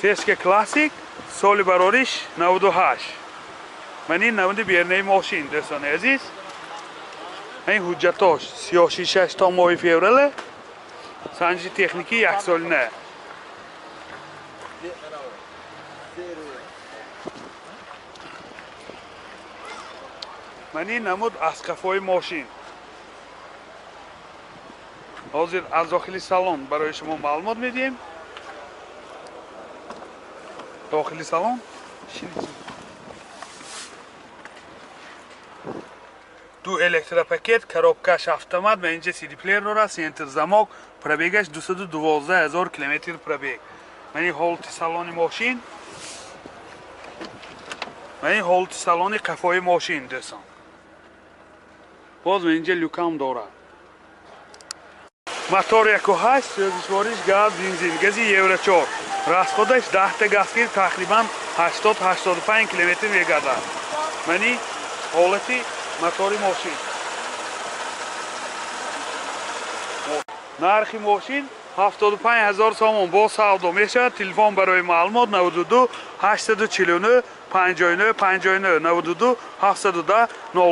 سیسک کلاسیک سال برارش 98. من این نمود بیرنه ماشین دوستان عزیز. این حجتاش 36 تا ماه فوریه. سنجی تکنیکی یک سال نه. من این نمود از کفای ماشین. حاضر از داخلی سالن برای شما معلومات میدیم. داخلی سالن دو الکتروپاکت коробкаш автомат و اینجا سی دی پلیر داره. سنتر زماک پربیگش 212,000 کیلومتر پربیگ. من این حالت سالن ماشین. من این حالت سالن کفای ماشین دوستان. باز من اینجا لوکام داره. موتور 1.8 سوزشوارش گاز بنزین گازی یورو 4. расходش 10 تا گازگیر تقریبا 80-85 کیلومتر میگرده. من این حالت موتور ماشین. نرخ ماشین 75,000 سوم با سودا میشه. تلفن برای معلومات 92 849 59 59 92 710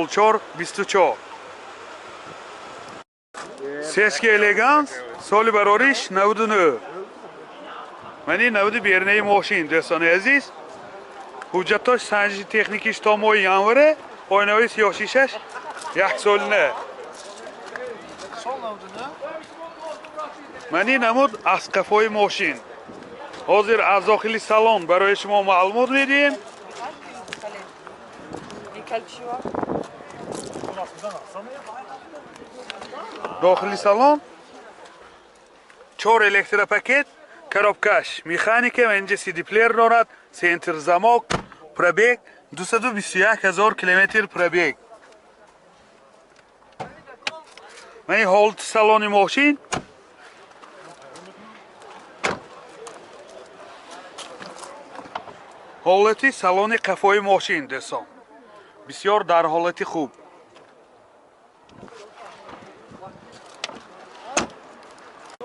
04 24. سیسک الگانس سال برارش 99. من این 90 بیرنه ماشین دوستان عزیز. حجتاش سنجی تکنیکیش تا ماه январе. آینه‌های 36 یک سال نه. من این نمود از کفای ماشین. حاضر از داخلی سالن برای شما معلومات میدیم. داخلی سالن 4 الکتروپاکت коробкаш механика و اینجا سی دی پلیر دارد. سنتر زماک پربیگ 221,000 کیلومتر پربیگ. من این حالت سالن ماشین. حالتی سالن کفای ماشین دوستان بسیار در حالت خوب.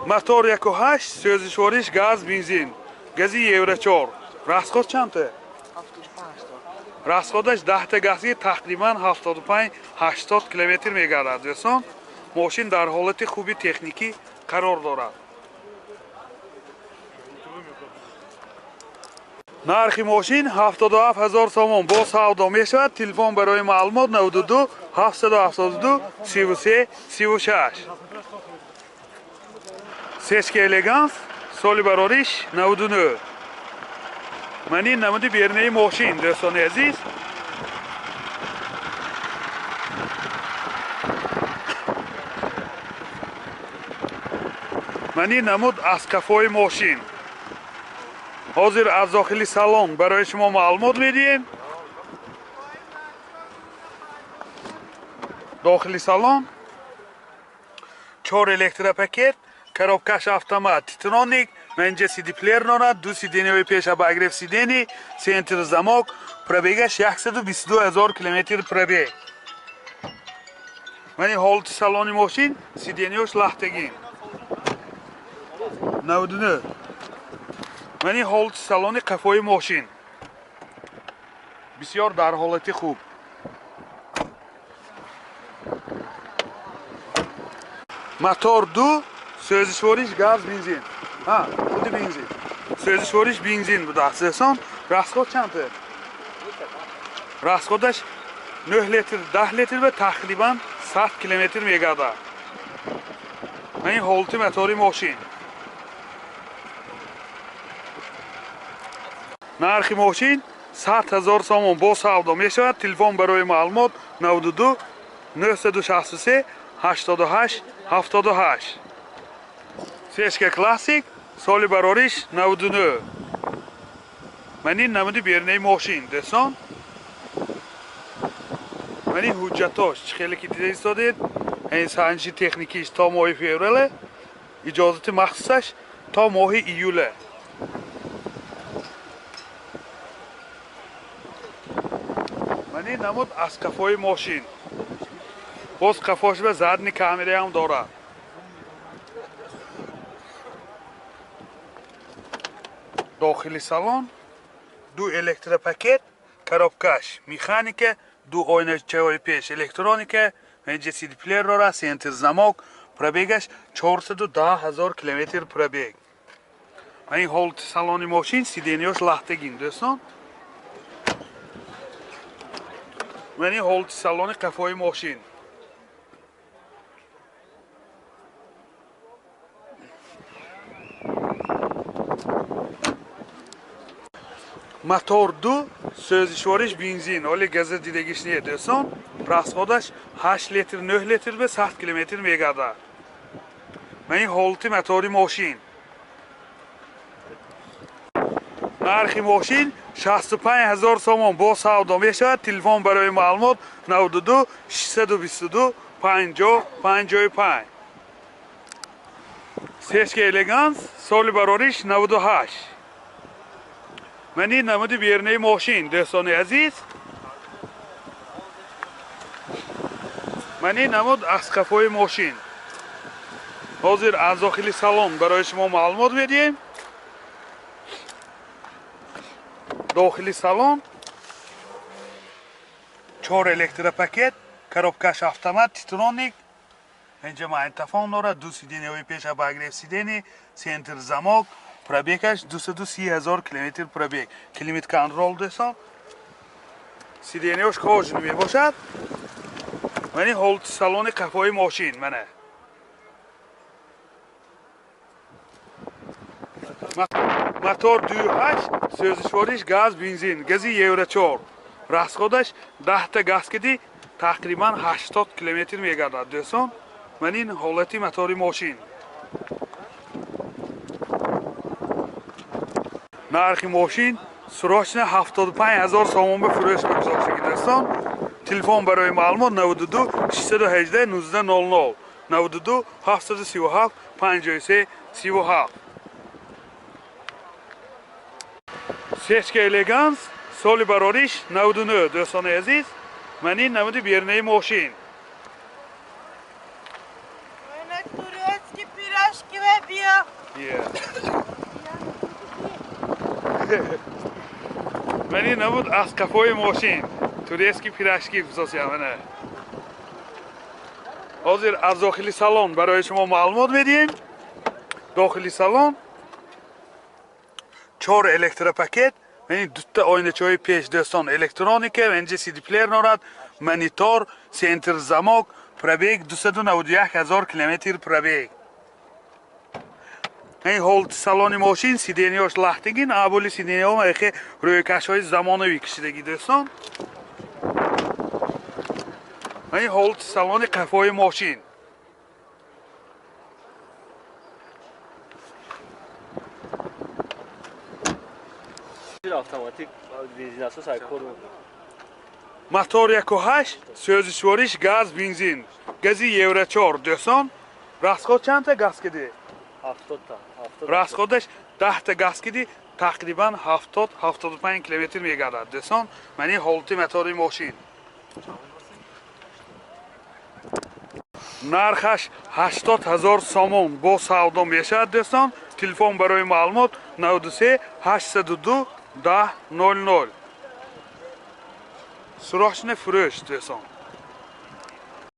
موتور 1.8 سوزشوارش گاز بنزین گازی یورو 4. расход چنده؟ расходش 10 تا گازگیر تقریبا 75-80 کیلومتر میگردد دوستان. ماشین در حالت خوبی تکنیکی قرار دارد. نرخ ماشین 77,000 سوم با سودا میشود. تلفن برای معلومات 92 772 33 36. سیسک الگانس سال برارش 99. من این نمود بیرنه ماشین دوستان عزیز. من این نمود از کفای ماشین. حاضر از داخلی سالن برای شما معلومات میدیم. داخلی سالن 4 الکتروپاکت коробкаш автомат تیترونیک و اینجا سی دی پلیر دارد. 2 سیدنی پیش باگرف سیدنی. سنتر زماک پربیگش 122,000 کیلومتر پربیگ. من این حالت سالن ماشین سیدنیوش لختگین 99. من این حالت سالن کفای ماشین بسیار در حالت خوب. موتور 2 سوزشوارش گاز بنزین. خود بنزین. سوزشوارش بنزین بوده دوستان. расход چنده؟ расходش 9 لیتر 10 لیتر و تقریبا 100 کیلومتر میگرده. من این حالت موتور ماشین. نرخ ماشین 100,000 سوم با سودا میشود. تلفن برای معلومات 92 963 88 78. سیسک کلاسیک سال برارش 99. من این نمود بیرنه ماشین دوستان. من این حجتاش خیلی که دیده ایستادید. این سنجی تکنیکیش تا ماه فوریه. اجازت مخصوصش تا ماه ایوله. من این نمود از کفای ماشین. باز کفاش به زدن کامری هم داره. داخلی سالن، دو الکتروپاکت، коробкаш механика, دو ойначевой пеш электроника, اینجا CD player داره، سنتر زمک، пробегаш 410,000 کیلومتر пробег. و این هولت سالن ماشین سیدنیاش لختگین دوستان. و این هولت سالن قفای ماشین. Motor 2, sözüşvarish benzin, oli gazı didegishni do'ston. Расходаш 8 litr, 9 litr ve 7 kilometr megada. Meni holti motori moshin. Narxi moshin 65000 somon bo savdo meshad. Telefon baroy ma'lumot 92 622 5055. Seshka elegans, soli barorish 98. Meni namudi berne moshin do'stoni aziz. Meni namud asqafoy moshin. Hozir az daxili salon baroy shuma ma'lumot berdim. Daxili salon 4 elektropaket, коробкаш автомат, титроник. اینجا مایتافون داره، دو سیدنی پیش باگرف سیدنی، سنتر زمک، пробегаш 230,000 کیلومتر пробег. Климат контрол دوستان. سیدنیش کاج میباشد. منی هولت سالن قفای ماشین منه. موتور 2.8 سوزشوارش گاز بنزین گازی یورو 4 расходаш 10 تا газ киди тақрибан 80 км мегардад دوستان. من این حالتی موتور ماشین. نرخ ماشین سراغ 75000 سوم به فروش بگذاشته دوستان. تلفن برای معلومات 92 618 1900 92 737 53 37. سشک الگانس سالی براریش 99 دوستان عزیز. من این نمودی بیرنه ماشین. Турецкий пирожки выбил. من این نمود از کفای ماشین туристский пирожки بسازیم. حاضر از داخلی سالن برای شما معلومات میدیم. داخلی سالن 4 الکتروپاکت، یعنی دو تا آینه‌چای پیش دوستان الکترونیکه، اینجا CD پلیر دارد، مانیتور، سنتر زمک، пробег 291,000 کیلومتر пробег. این هولت سالن ماشین سیدنیاش لختگین، اولی سیدنی‌ها میخه روی کش‌های زمانوی کشیدگی دوستان. این هولت سالن قفای ماشین. автоматик бензин асос айкор موتور 1.8 سوزشوارش گاز بنزین گازی یورو 4 دوستان. расход چند تا گاز کدی؟ 70 تا расходش 10 تا گاز کدی تقریبا 70 75 کیلومتر میگردد دوستان. من این هولتی موتور ماشین. نرخش 80,000 سوم با سودا میشد دوستان. تلفن برای معلومات 93 802 1000. سراغ فروش دوستان.